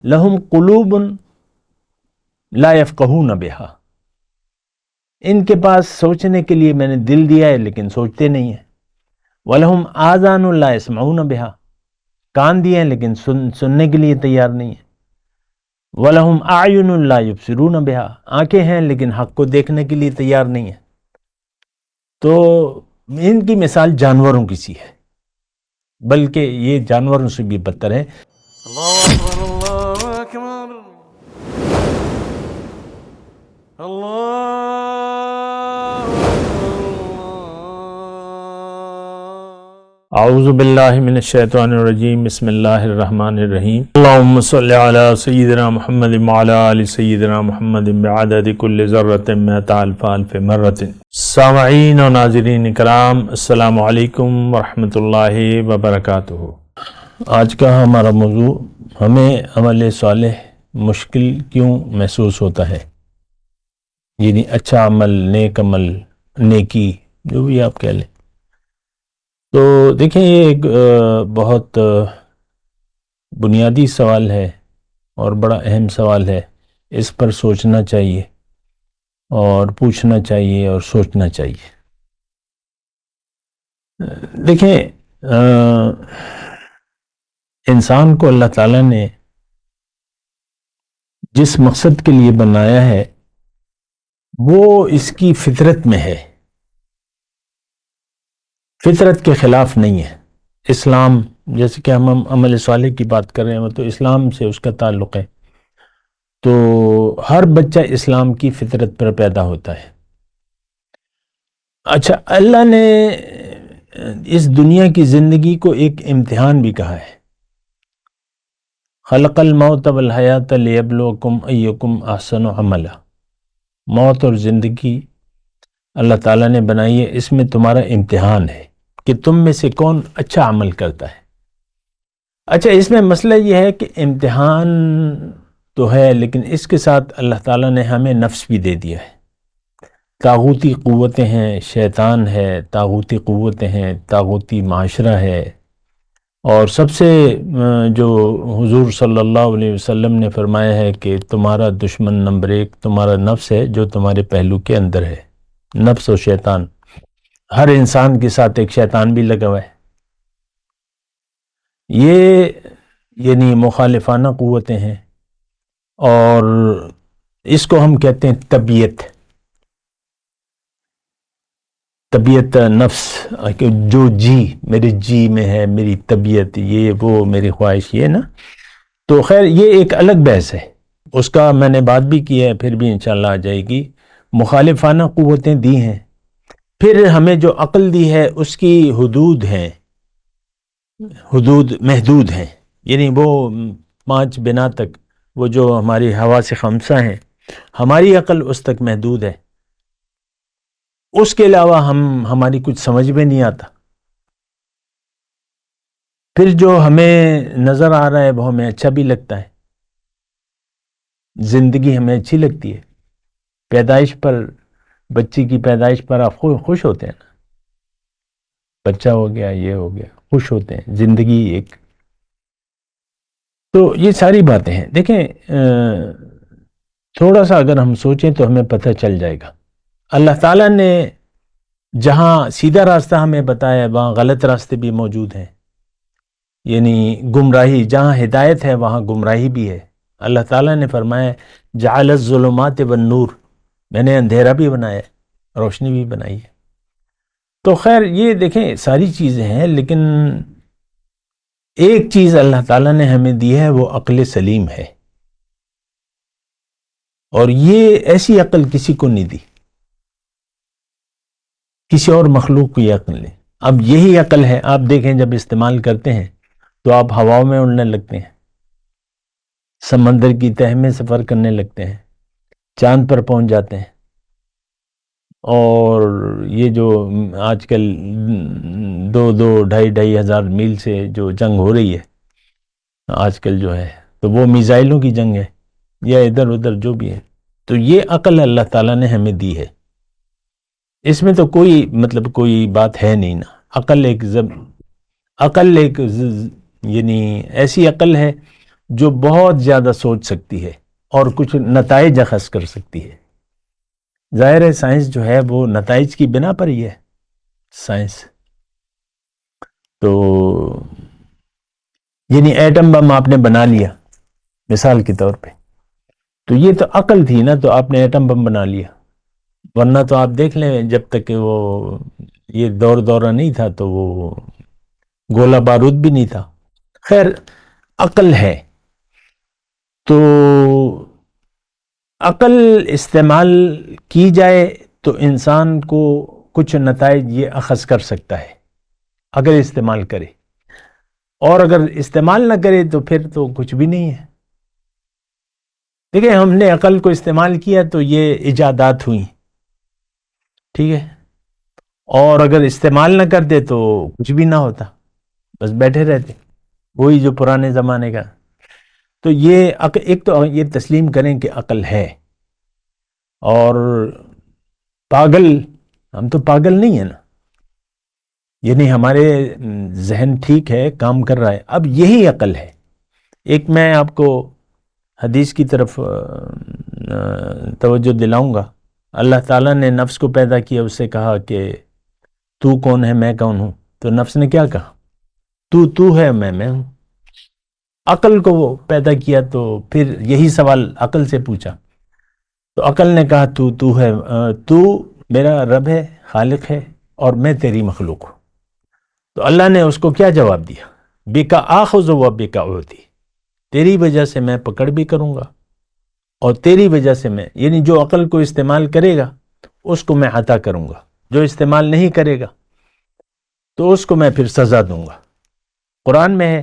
لہم قلوب لا یفقہون بہا، ان کے پاس سوچنے کے لیے میں نے دل دیا ہے لیکن سوچتے نہیں ہیں۔ وَلَهُمْ آذَانٌ لَا يَسْمَعُونَ بِهَا، کان دیے ہیں لیکن سننے کے لیے تیار نہیں ہیں۔ وَلَهُمْ أَعْيُنٌ لَا يُبْصِرُونَ بِهَا، آنکھیں ہیں لیکن حق کو دیکھنے کے لیے تیار نہیں ہیں۔ تو ان کی مثال جانوروں کی سی ہے، بلکہ یہ جانوروں سے بھی بدتر ہے۔ اللہ اکبر اللہ اکبر اللہ اعوذ باللہ من الشیطان الرجیم، بسم اللہ الرحمن الرحیم۔ اللہم صلی علی سیدنا محمد وعلی آل سیدنا محمد بعدد کل ذرۃ مئۃ الف الف مرۃ۔ سامعین و ناظرین کرام، السلام علیکم ورحمۃ اللہ وبرکاتہ۔ آج کا ہمارا موضوع، ہمیں عمل صالح مشکل کیوں محسوس ہوتا ہے، یعنی اچھا عمل، نیک عمل، نیکی، جو بھی آپ کہہ لیں۔ تو دیکھیں، یہ ایک بہت بنیادی سوال ہے اور بڑا اہم سوال ہے۔ اس پر سوچنا چاہیے اور پوچھنا چاہیے اور سوچنا چاہیے۔ دیکھیں، انسان کو اللہ تعالیٰ نے جس مقصد کے لیے بنایا ہے وہ اس کی فطرت میں ہے، فطرت کے خلاف نہیں ہے۔ اسلام، جیسے کہ ہم عمل صالح کی بات کر رہے ہیں، تو اسلام سے اس کا تعلق ہے۔ تو ہر بچہ اسلام کی فطرت پر پیدا ہوتا ہے۔ اچھا، اللہ نے اس دنیا کی زندگی کو ایک امتحان بھی کہا ہے۔ خلق الموت والحیات لیبلوکم ایکم احسن عملا، موت اور زندگی اللہ تعالیٰ نے بنائی ہے، اس میں تمہارا امتحان ہے کہ تم میں سے کون اچھا عمل کرتا ہے۔ اچھا، اس میں مسئلہ یہ ہے کہ امتحان تو ہے، لیکن اس کے ساتھ اللہ تعالیٰ نے ہمیں نفس بھی دے دیا ہے۔ طاغوتی قوتیں ہیں، شیطان ہے، طاغوتی قوتیں ہیں، طاغوتی معاشرہ ہے، اور سب سے جو حضور صلی اللہ علیہ وسلم نے فرمایا ہے کہ تمہارا دشمن نمبر ایک تمہارا نفس ہے، جو تمہارے پہلو کے اندر ہے، نفس و شیطان۔ ہر انسان کے ساتھ ایک شیطان بھی لگا ہوا ہے۔ یہ یعنی مخالفانہ قوتیں ہیں، اور اس کو ہم کہتے ہیں طبیعت نفس، جو جی میرے جی میں ہے، میری طبیعت، یہ وہ میری خواہش، یہ نا۔ تو خیر، یہ ایک الگ بحث ہے، اس کا میں نے بات بھی کی ہے، پھر بھی انشاءاللہ آ جائے گی۔ مخالفانہ قوتیں دی ہیں، پھر ہمیں جو عقل دی ہے اس کی حدود ہیں، حدود محدود ہیں، یعنی وہ 5 بنا تک، وہ جو ہماری حواس خمسہ ہیں، ہماری عقل اس تک محدود ہے۔ اس کے علاوہ ہماری کچھ سمجھ میں نہیں آتا۔ پھر جو ہمیں نظر آ رہا ہے وہ ہمیں اچھا بھی لگتا ہے، زندگی ہمیں اچھی لگتی ہے۔ پیدائش پر، بچے کی پیدائش پر آپ خوش ہوتے ہیں نا، بچہ ہو گیا، یہ ہو گیا، خوش ہوتے ہیں، زندگی ایک۔ تو یہ ساری باتیں ہیں۔ دیکھیں، تھوڑا سا اگر ہم سوچیں تو ہمیں پتہ چل جائے گا۔ اللہ تعالیٰ نے جہاں سیدھا راستہ ہمیں بتایا ہے، وہاں غلط راستے بھی موجود ہیں، یعنی گمراہی، جہاں ہدایت ہے وہاں گمراہی بھی ہے۔ اللہ تعالیٰ نے فرمایا جعل الظلمات والنور، میں نے اندھیرا بھی بنایا ہے، روشنی بھی بنائی ہے۔ تو خیر، یہ دیکھیں ساری چیزیں ہیں، لیکن ایک چیز اللہ تعالیٰ نے ہمیں دی ہے، وہ عقل سلیم ہے، اور یہ ایسی عقل کسی کو نہیں دی، کسی اور مخلوق کو یہ عقل نہیں۔ اب یہی عقل ہے، آپ دیکھیں جب استعمال کرتے ہیں تو آپ ہواؤں میں اڑنے لگتے ہیں، سمندر کی تہہ میں سفر کرنے لگتے ہیں، چاند پر پہنچ جاتے ہیں، اور یہ جو آج کل 2,000-2,500 ہزار میل سے جو جنگ ہو رہی ہے آج کل جو ہے، تو وہ میزائلوں کی جنگ ہے، یا ادھر ادھر جو بھی ہے۔ تو یہ عقل اللہ تعالیٰ نے ہمیں دی ہے، اس میں تو کوئی بات ہے نہیں نا۔ عقل ایک یعنی ایسی عقل ہے جو بہت زیادہ سوچ سکتی ہے اور کچھ نتائج اخذ کر سکتی ہے. ظاہر ہے سائنس جو ہے وہ نتائج کی بنا پر ہی ہے سائنس. تو یعنی ایٹم بم آپ نے بنا لیا مثال کے طور پہ، تو یہ تو عقل تھی نا، تو آپ نے ایٹم بم بنا لیا. ورنہ تو آپ دیکھ لیں جب تک کہ وہ یہ دورہ نہیں تھا تو وہ گولہ بارود بھی نہیں تھا. خیر عقل ہے تو عقل استعمال کی جائے تو انسان کو کچھ نتائج یہ اخذ کر سکتا ہے اگر استعمال کرے، اور اگر استعمال نہ کرے تو پھر تو کچھ بھی نہیں ہے. دیکھیں ہم نے عقل کو استعمال کیا تو یہ ایجادات ہوئی، ٹھیک ہے، اور اگر استعمال نہ کرتے تو کچھ بھی نہ ہوتا، بس بیٹھے رہتے وہی جو پرانے زمانے کا. تو یہ ایک تو یہ تسلیم کریں کہ عقل ہے، اور پاگل ہم تو پاگل نہیں ہیں نا، یعنی ہمارے ذہن ٹھیک ہے کام کر رہا ہے. اب یہی عقل ہے. ایک میں آپ کو حدیث کی طرف توجہ دلاؤں گا. اللہ تعالیٰ نے نفس کو پیدا کیا، اس سے کہا کہ تو کون ہے میں کون ہوں، تو نفس نے کیا کہا؟ تو ہے میں ہوں. عقل کو وہ پیدا کیا تو پھر یہی سوال عقل سے پوچھا تو عقل نے کہا تو ہے، تو میرا رب ہے، خالق ہے، اور میں تیری مخلوق ہوں. تو اللہ نے اس کو کیا جواب دیا؟ بِکَ آخذ و بِکَ اعطی، تیری وجہ سے میں پکڑ بھی کروں گا اور تیری وجہ سے میں، یعنی جو عقل کو استعمال کرے گا اس کو میں عطا کروں گا، جو استعمال نہیں کرے گا تو اس کو میں پھر سزا دوں گا. قرآن میں ہے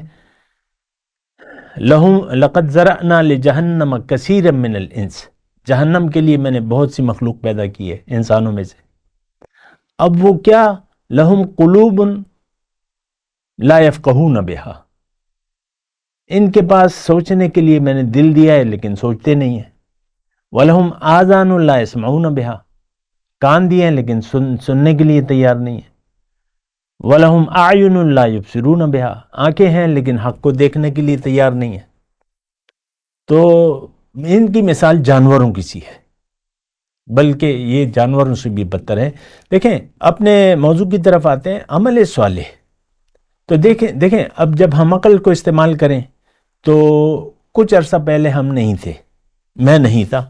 لَقَدْ زَرَعْنَا لِجَهَنَّمَ كَثِيرًا مِّنَ الْإِنسِ، جہنم کے لیے میں نے بہت سی مخلوق پیدا کی ہے انسانوں میں سے. اب وہ کیا؟ لَهُمْ قُلُوبٌ لَا يَفْقَهُونَ بِهَا، ان کے پاس سوچنے کے لیے میں نے دل دیا ہے لیکن سوچتے نہیں ہیں. وَلَهُمْ آذَانٌ لَا يَسْمَعُونَ بِهَا، کان دیے ہیں لیکن سننے کے لیے تیار نہیں ہیں. وَلَهُمْ أَعْيُنٌ لَا يُبْصِرُونَ بِهَا، آنکھیں ہیں لیکن حق کو دیکھنے کے لیے تیار نہیں ہیں. تو ان کی مثال جانوروں کی سی ہے، بلکہ یہ جانوروں سے بھی بدتر ہے. دیکھیں اپنے موضوع کی طرف آتے ہیں، عمل صالح. تو دیکھیں اب جب ہم عقل کو استعمال کریں تو کچھ عرصہ پہلے ہم نہیں تھے، میں نہیں تھا،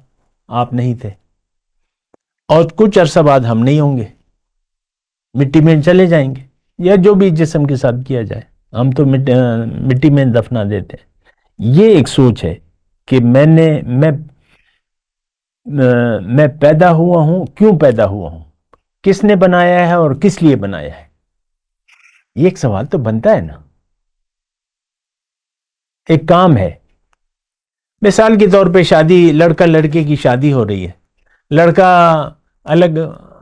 آپ نہیں تھے، اور کچھ عرصہ بعد ہم نہیں ہوں گے، مٹی میں چلے جائیں گے، یا جو بھی جسم کے ساتھ کیا جائے ہم تو مٹی میں دفنا دیتے ہیں. یہ ایک سوچ ہے کہ میں پیدا ہوا ہوں، کیوں پیدا ہوا ہوں، کس نے بنایا ہے اور کس لیے بنایا ہے. یہ ایک سوال تو بنتا ہے نا. ایک کام ہے، مثال کے طور پہ شادی، لڑکا لڑکے کی شادی ہو رہی ہے، لڑکا الگ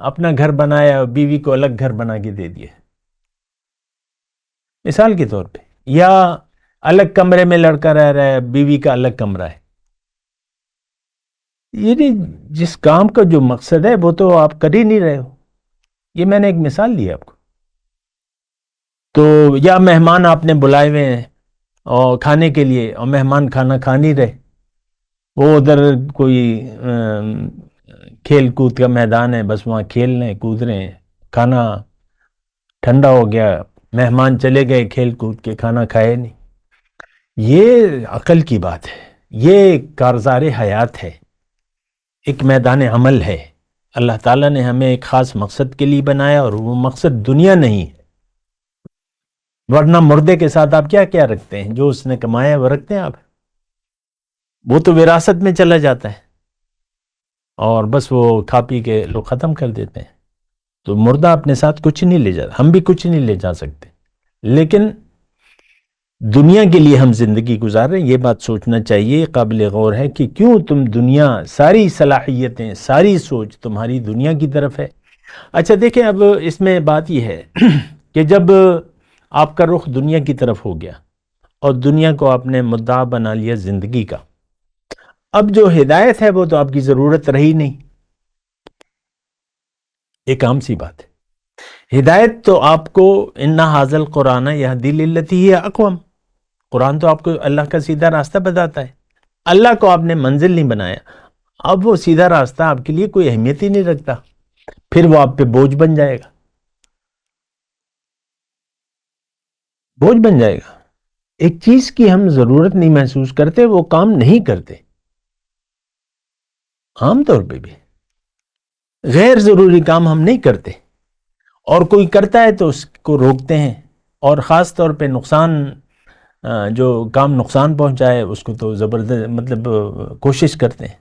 اپنا گھر بنایا، بیوی کو الگ گھر بنا کے دے دیا مثال کے طور پہ، یا الگ کمرے میں لڑکا رہ رہا ہے، بیوی کا الگ کمرہ ہے. یعنی جس کام کا جو مقصد ہے وہ تو آپ کر ہی نہیں رہے ہو. یہ میں نے ایک مثال دی آپ کو. تو یا مہمان آپ نے بلائے ہوئے ہیں اور کھانے کے لیے، اور مہمان کھانا کھا نہیں رہے، وہ ادھر کوئی کھیل کود کا میدان ہے، بس وہاں کھیل رہے ہیں، کود رہے ہیں، کھانا ٹھنڈا ہو گیا، مہمان چلے گئے کھیل کود کے، کھانا کھائے نہیں. یہ عقل کی بات ہے، یہ کارزار حیات ہے، ایک میدان عمل ہے. اللہ تعالیٰ نے ہمیں ایک خاص مقصد کے لیے بنایا، اور وہ مقصد دنیا نہیں ہے. ورنہ مردے کے ساتھ آپ کیا کیا رکھتے ہیں؟ جو اس نے کمایا وہ رکھتے ہیں آپ، وہ تو وراثت میں چلا جاتا ہے، اور بس وہ کھا پی کے لوگ ختم کر دیتے ہیں. تو مردہ اپنے ساتھ کچھ نہیں لے جاتا، ہم بھی کچھ نہیں لے جا سکتے، لیکن دنیا کے لیے ہم زندگی گزار رہے ہیں. یہ بات سوچنا چاہیے، قابل غور ہے کہ کیوں تم دنیا، ساری صلاحیتیں، ساری سوچ تمہاری دنیا کی طرف ہے. اچھا دیکھیں اب اس میں بات یہ ہے کہ جب آپ کا رخ دنیا کی طرف ہو گیا اور دنیا کو آپ نے مدعا بنا لیا زندگی کا، اب جو ہدایت ہے وہ تو آپ کی ضرورت رہی نہیں. ایک عام سی بات ہے، ہدایت تو آپ کو اِنَّ هَٰذَا الْقُرْآنَ يَهْدِي لِلَّتِي هِيَ أَقْوَمُ، قرآن تو آپ کو اللہ کا سیدھا راستہ بتاتا ہے. اللہ کو آپ نے منزل نہیں بنایا، اب وہ سیدھا راستہ آپ کے لیے کوئی اہمیت ہی نہیں رکھتا، پھر وہ آپ پہ بوجھ بن جائے گا، بوجھ بن جائے گا. ایک چیز کی ہم ضرورت نہیں محسوس کرتے، وہ کام نہیں کرتے. عام طور پہ بھی غیر ضروری کام ہم نہیں کرتے، اور کوئی کرتا ہے تو اس کو روکتے ہیں، اور خاص طور پہ نقصان جو کام نقصان پہنچائے اس کو تو زبردست مطلب کوشش کرتے ہیں.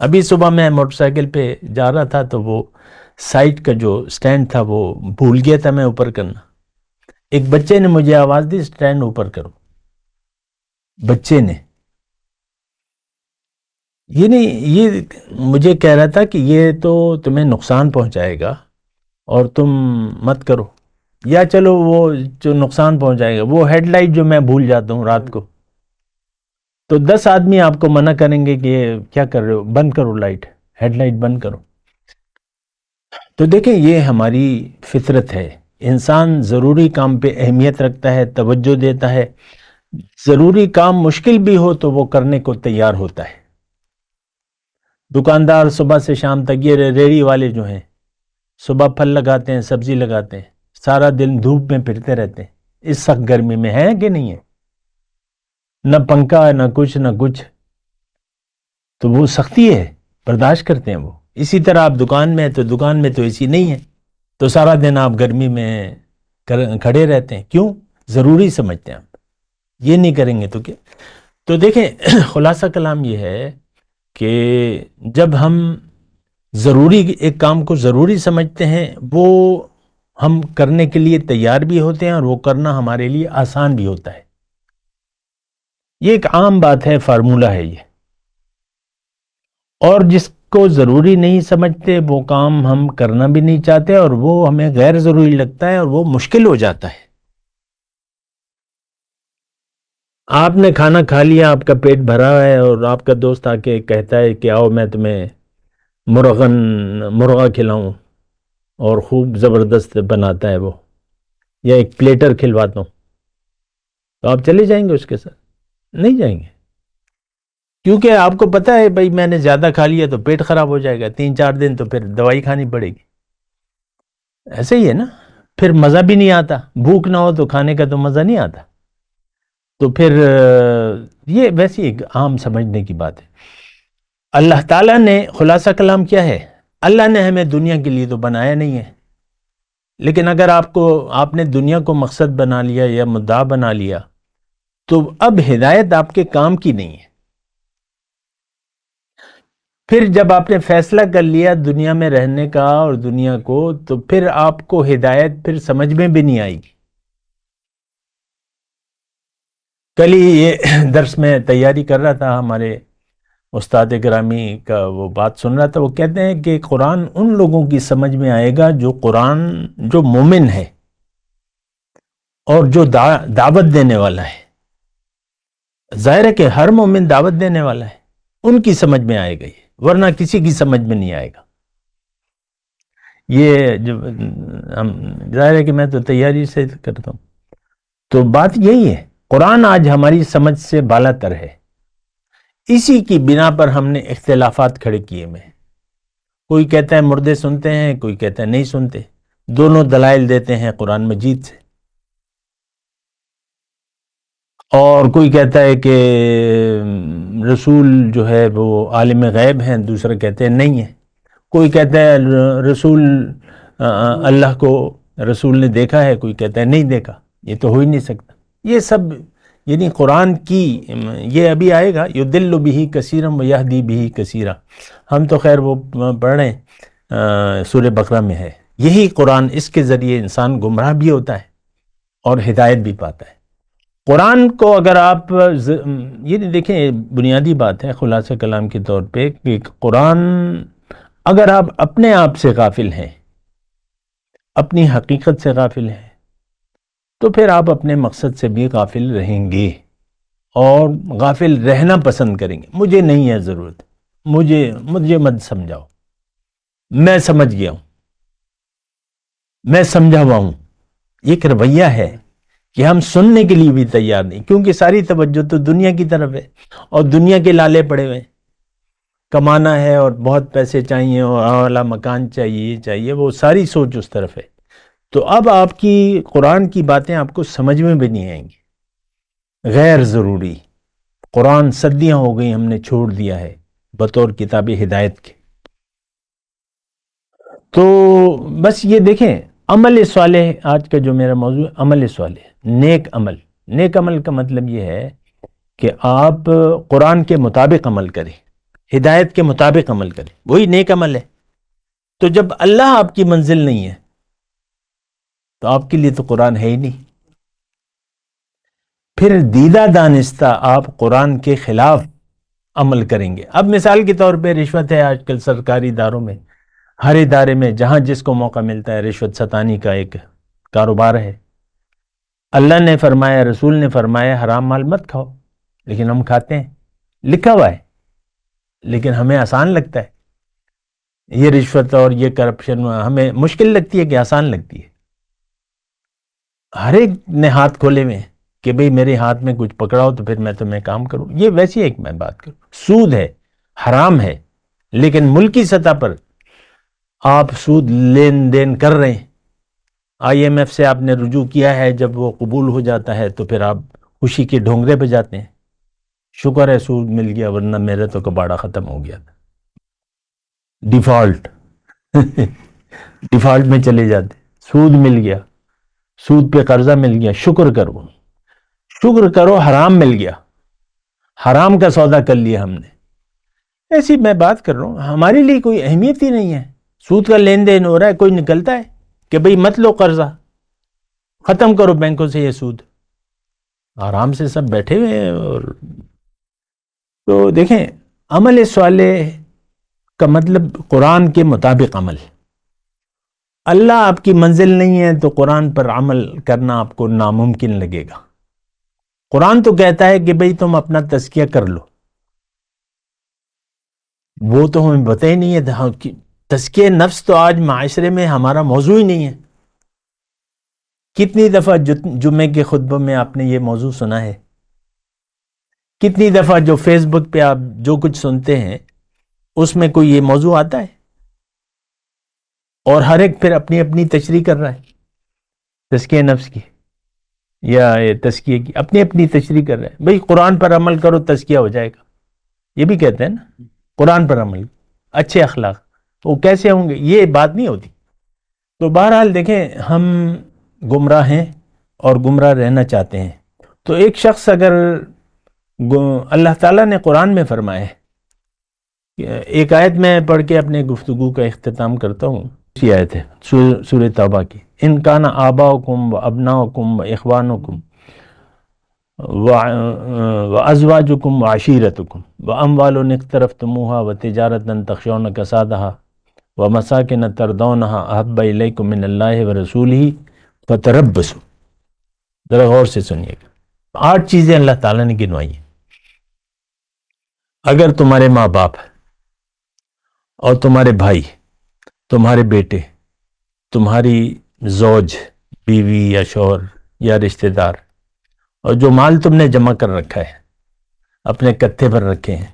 ابھی صبح میں موٹر سائیکل پہ جا رہا تھا تو وہ سائٹ کا جو سٹینڈ تھا وہ بھول گیا تھا میں اوپر کرنا. ایک بچے نے مجھے آواز دی سٹینڈ اوپر کرو. بچے نے یہ نہیں، یہ مجھے کہہ رہا تھا کہ یہ تو تمہیں نقصان پہنچائے گا اور تم مت کرو. یا چلو وہ جو نقصان پہنچائے گا، وہ ہیڈ لائٹ جو میں بھول جاتا ہوں رات کو، تو 10 آدمی آپ کو منع کریں گے کہ کیا کر رہے ہو، بند کرو لائٹ، ہیڈ لائٹ بند کرو. تو دیکھیں یہ ہماری فطرت ہے. انسان ضروری کام پہ اہمیت رکھتا ہے، توجہ دیتا ہے. ضروری کام مشکل بھی ہو تو وہ کرنے کو تیار ہوتا ہے. دکاندار صبح سے شام تک، یہ ریڑھی والے جو ہیں صبح پھل لگاتے ہیں، سبزی لگاتے ہیں، سارا دن دھوپ میں پھرتے رہتے ہیں. اس سخت گرمی میں ہے کہ نہیں ہے؟ نہ پنکھا، نہ کچھ نہ کچھ، تو وہ سختی ہے، برداشت کرتے ہیں وہ. اسی طرح آپ دکان میں تو دکان میں تو اے سی نہیں ہے، تو سارا دن آپ گرمی میں کھڑے رہتے ہیں. کیوں؟ ضروری سمجھتے ہیں آپ. یہ نہیں کریں گے تو کیا؟ تو دیکھیں خلاصہ کلام یہ ہے کہ جب ہم ضروری ایک کام کو ضروری سمجھتے ہیں، وہ ہم کرنے کے لیے تیار بھی ہوتے ہیں، اور وہ کرنا ہمارے لیے آسان بھی ہوتا ہے. یہ ایک عام بات ہے، فارمولہ ہے یہ. اور جس کو ضروری نہیں سمجھتے وہ کام ہم کرنا بھی نہیں چاہتے، اور وہ ہمیں غیر ضروری لگتا ہے اور وہ مشکل ہو جاتا ہے. آپ نے کھانا کھا لیا، آپ کا پیٹ بھرا ہے، اور آپ کا دوست آ کے کہتا ہے کہ آؤ میں تمہیں مرغا کھلاؤں، اور خوب زبردست بناتا ہے وہ، یا ایک پلیٹر کھلواتا ہوں، تو آپ چلے جائیں گے اس کے ساتھ؟ نہیں جائیں گے، کیونکہ آپ کو پتا ہے بھائی میں نے زیادہ کھا لیا تو پیٹ خراب ہو جائے گا، 3-4 دن تو پھر دوائی کھانی پڑے گی. ایسے ہی ہے نا، پھر مزہ بھی نہیں آتا، بھوک نہ ہو تو کھانے کا تو مزہ نہیں آتا. تو پھر یہ ویسی ایک عام سمجھنے کی بات ہے. اللہ تعالیٰ نے، خلاصہ کلام کیا ہے، اللہ نے ہمیں دنیا کے لیے تو بنایا نہیں ہے، لیکن اگر آپ نے دنیا کو مقصد بنا لیا یا مدعا بنا لیا تو اب ہدایت آپ کے کام کی نہیں ہے. پھر جب آپ نے فیصلہ کر لیا دنیا میں رہنے کا اور دنیا کو، تو پھر آپ کو ہدایت پھر سمجھ میں بھی نہیں آئے گی. کل ہی یہ درس میں تیاری کر رہا تھا، ہمارے استاد گرامی کا وہ بات سن رہا تھا. وہ کہتے ہیں کہ قرآن ان لوگوں کی سمجھ میں آئے گا جو مومن ہے اور جو دعوت دینے والا ہے. ظاہر ہے کہ ہر مومن دعوت دینے والا ہے، ان کی سمجھ میں آئے گا یہ، ورنہ کسی کی سمجھ میں نہیں آئے گا. یہ جو ظاہر ہے کہ میں تو تیاری سے کرتا ہوں. تو بات یہی ہے، قرآن آج ہماری سمجھ سے بالا تر ہے. اسی کی بنا پر ہم نے اختلافات کھڑے کیے میں. کوئی کہتا ہے مردے سنتے ہیں، کوئی کہتا ہے نہیں سنتے. دونوں دلائل دیتے ہیں قرآن مجید سے. اور کوئی کہتا ہے کہ رسول جو ہے وہ عالم غیب ہیں، دوسرا کہتے ہیں نہیں ہے. کوئی کہتا ہے رسول اللہ کو رسول نے دیکھا ہے، کوئی کہتا ہے نہیں دیکھا. یہ تو ہو ہی نہیں سکتا. یہ سب یعنی قرآن کی یہ ابھی آئے گا، یضل بہ کثیرا ویہدی بہ کثیرا. ہم تو خیر وہ پڑھ رہے ہیں، سورہ بقرہ میں ہے. یہی قرآن، اس کے ذریعے انسان گمراہ بھی ہوتا ہے اور ہدایت بھی پاتا ہے. قرآن کو اگر آپ یہ دیکھیں، بنیادی بات ہے خلاصہ کلام کے طور پہ کہ قرآن اگر آپ اپنے آپ سے غافل ہیں، اپنی حقیقت سے غافل ہیں، تو پھر آپ اپنے مقصد سے بھی غافل رہیں گے اور غافل رہنا پسند کریں گے. مجھے نہیں ہے ضرورت، مجھے مت سمجھاؤ، میں سمجھ گیا ہوں، میں سمجھا ہوا ہوں. یہ ایک رویہ ہے کہ ہم سننے کے لیے بھی تیار نہیں، کیونکہ ساری توجہ تو دنیا کی طرف ہے اور دنیا کے لالے پڑے ہوئے ہیں، کمانا ہے اور بہت پیسے چاہیے اور اعلیٰ مکان چاہیے، یہ چاہیے، وہ ساری سوچ اس طرف ہے۔ تو اب آپ کی قرآن کی باتیں آپ کو سمجھ میں بھی نہیں آئیں گی، غیر ضروری۔ قرآن صدیاں ہو گئی ہم نے چھوڑ دیا ہے بطور کتاب ہدایت کے۔ تو بس یہ دیکھیں، عمل صالح، آج کا جو میرا موضوع ہے عمل صالح، نیک عمل۔ نیک عمل کا مطلب یہ ہے کہ آپ قرآن کے مطابق عمل کریں، ہدایت کے مطابق عمل کریں، وہی نیک عمل ہے۔ تو جب اللہ آپ کی منزل نہیں ہے تو آپ کے لیے تو قرآن ہے ہی نہیں۔ پھر دیدہ دانستہ آپ قرآن کے خلاف عمل کریں گے۔ اب مثال کے طور پہ رشوت ہے، آج کل سرکاری اداروں میں، ہر ادارے میں جہاں جس کو موقع ملتا ہے رشوت ستانی کا ایک کاروبار ہے۔ اللہ نے فرمایا، رسول نے فرمایا حرام مال مت کھاؤ، لیکن ہم کھاتے ہیں، لکھا ہوا ہے لیکن ہمیں آسان لگتا ہے۔ یہ رشوت اور یہ کرپشن ہمیں مشکل لگتی ہے کہ آسان لگتی ہے؟ ہر ایک نے ہاتھ کھولے ہوئے ہیں کہ بھئی میرے ہاتھ میں کچھ پکڑاؤ تو پھر میں تمہیں کام کروں۔ یہ ویسی ایک میں بات کروں، سود ہے، حرام ہے، لیکن ملکی سطح پر آپ سود لین دین کر رہے ہیں۔ IMF سے آپ نے رجوع کیا ہے، جب وہ قبول ہو جاتا ہے تو پھر آپ خوشی کے ڈھونگرے پہ جاتے ہیں، شکر ہے سود مل گیا ورنہ میرا تو کباڑہ ختم ہو گیا تھا۔ ڈیفالٹ ڈیفالٹ میں چلے جاتے، سود مل گیا، سود پہ قرضہ مل گیا، شکر کرو، شکر کرو، حرام مل گیا، حرام کا سودا کر لیا ہم نے۔ ایسی میں بات کر رہا ہوں، ہمارے لیے کوئی اہمیت ہی نہیں ہے۔ سود کا لین دین ہو رہا ہے، کوئی نکلتا ہے کہ بھئی مت لو قرضہ، ختم کرو بینکوں سے یہ سود، آرام سے سب بیٹھے ہوئے ہیں۔ اور تو دیکھیں، عمل صالح کا مطلب قرآن کے مطابق عمل۔ اللہ آپ کی منزل نہیں ہے تو قرآن پر عمل کرنا آپ کو ناممکن لگے گا۔ قرآن تو کہتا ہے کہ بھئی تم اپنا تزکیہ کر لو، وہ تو ہمیں پتہ ہی نہیں ہے۔ تزکیہ نفس تو آج معاشرے میں ہمارا موضوع ہی نہیں ہے۔ کتنی دفعہ جمعے کے خطبوں میں آپ نے یہ موضوع سنا ہے؟ کتنی دفعہ جو فیس بک پہ آپ جو کچھ سنتے ہیں اس میں کوئی یہ موضوع آتا ہے؟ اور ہر ایک پھر اپنی اپنی تشریح کر رہا ہے، تزکیہ نفس کی یا تزکیہ کی اپنی اپنی تشریح کر رہا ہے۔ بھئی قرآن پر عمل کرو تزکیہ ہو جائے گا، یہ بھی کہتے ہیں نا، قرآن پر عمل، اچھے اخلاق، وہ کیسے ہوں گے؟ یہ بات نہیں ہوتی۔ تو بہرحال دیکھیں، ہم گمراہ ہیں اور گمراہ رہنا چاہتے ہیں۔ تو ایک شخص اگر اللہ تعالیٰ نے قرآن میں فرمایا ہے، ایک آیت میں پڑھ کے اپنے گفتگو کا اختتام کرتا ہوں، اسی آیت ہے سورہ توبہ کی، ان کان آباؤکم و ابناؤکم و اخوانکم وازواجکم وعشیرتکم واموال اقترفتموها وتجارة تخشون کسادها ومساکن ترضونها احب الیکم من اللہ ورسولہ فتربصوا۔ ذرا غور سے سنیے گا، 8 چیزیں اللہ تعالیٰ نے گنوائی ہیں۔ اگر تمہارے ماں باپ اور تمہارے بھائی، تمہارے بیٹے، تمہاری زوج، بیوی یا شوہر یا رشتہ دار، اور جو مال تم نے جمع کر رکھا ہے، اپنے کتھے پر رکھے ہیں،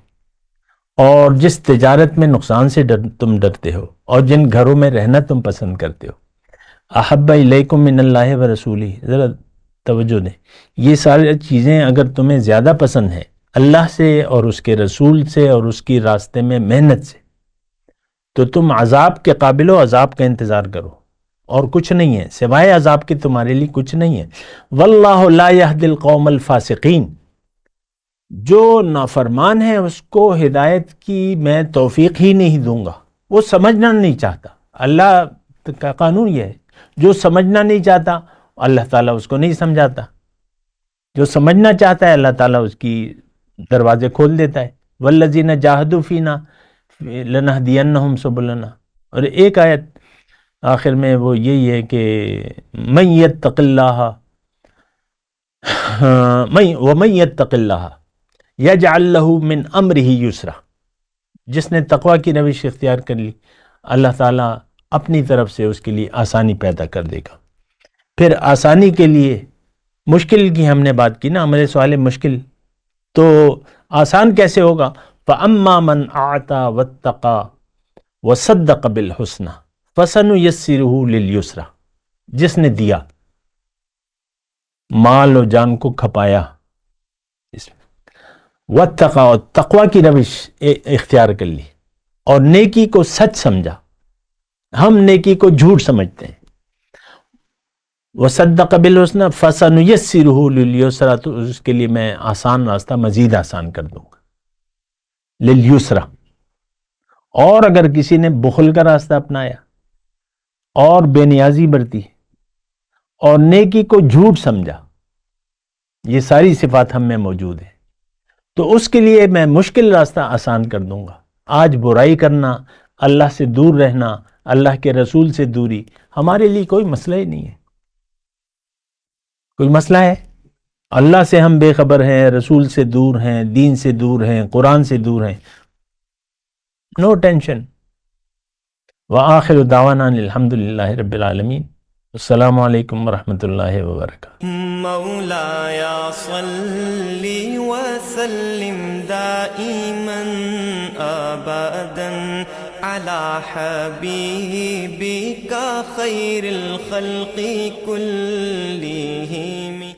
اور جس تجارت میں نقصان سے تم ڈرتے ہو، اور جن گھروں میں رہنا تم پسند کرتے ہو، احب الیکم من اللہ ورسولہ، ذرا توجہ دیں، یہ ساری چیزیں اگر تمہیں زیادہ پسند ہیں اللہ سے اور اس کے رسول سے اور اس کی راستے میں محنت سے، تو تم عذاب کے قابل ہو، عذاب کا انتظار کرو، اور کچھ نہیں ہے سوائے عذاب کے، تمہارے لیے کچھ نہیں ہے۔ واللہ لا یہدی القوم الفاسقین، جو نافرمان ہے اس کو ہدایت کی میں توفیق ہی نہیں دوں گا، وہ سمجھنا نہیں چاہتا۔ اللہ کا قانون یہ ہے، جو سمجھنا نہیں چاہتا اللہ تعالیٰ اس کو نہیں سمجھاتا، جو سمجھنا چاہتا ہے اللہ تعالیٰ اس کی دروازے کھول دیتا ہے۔ والذین جاہدوا فینا لنہدینہم سبلنا۔ اور ایک آیت آخر میں وہ یہی ہے کہ من یتق اللہ ومن یتق اللہ یجعل لہ من امرہ یسرا، جس نے تقوی کی روش اختیار کر لی اللہ تعالیٰ اپنی طرف سے اس کے لیے آسانی پیدا کر دے گا۔ پھر آسانی کے لیے مشکل کی ہم نے بات کی نا، امر سوال مشکل، تو آسان کیسے ہوگا؟ فَأَمَّا مَنْ أَعْطَى وَاتَّقَى وَصَدَّقَ بِالْحُسْنَى فَسَنُيَسِّرُهُ لِلْيُسْرَى، جس نے دیا، مال و جان کو کھپایا، واتقا، اور تقوی کی روش اختیار کر لی، اور نیکی کو سچ سمجھا، ہم نیکی کو جھوٹ سمجھتے ہیں، وصدق بالحسنى فسنيسره لليسرى، تو اس کے لیے میں آسان راستہ مزید آسان کر دوں گا، لليسرى۔ اور اگر کسی نے بخل کا راستہ اپنایا اور بے نیازی برتی اور نیکی کو جھوٹ سمجھا، یہ ساری صفات ہم میں موجود ہیں، تو اس کے لیے میں مشکل راستہ آسان کر دوں گا۔ آج برائی کرنا، اللہ سے دور رہنا، اللہ کے رسول سے دوری ہمارے لیے کوئی مسئلہ ہی نہیں ہے۔ کوئی مسئلہ ہے؟ اللہ سے ہم بے خبر ہیں، رسول سے دور ہیں، دین سے دور ہیں، قرآن سے دور ہیں، نو ٹینشن۔ وآخر دعوانا الحمدللہ رب العالمین۔ السلام علیکم ورحمۃ اللہ وبرکاتہ۔ مولاي صل وسلم دائما ابدا على حبيبك خير الخلق كلهم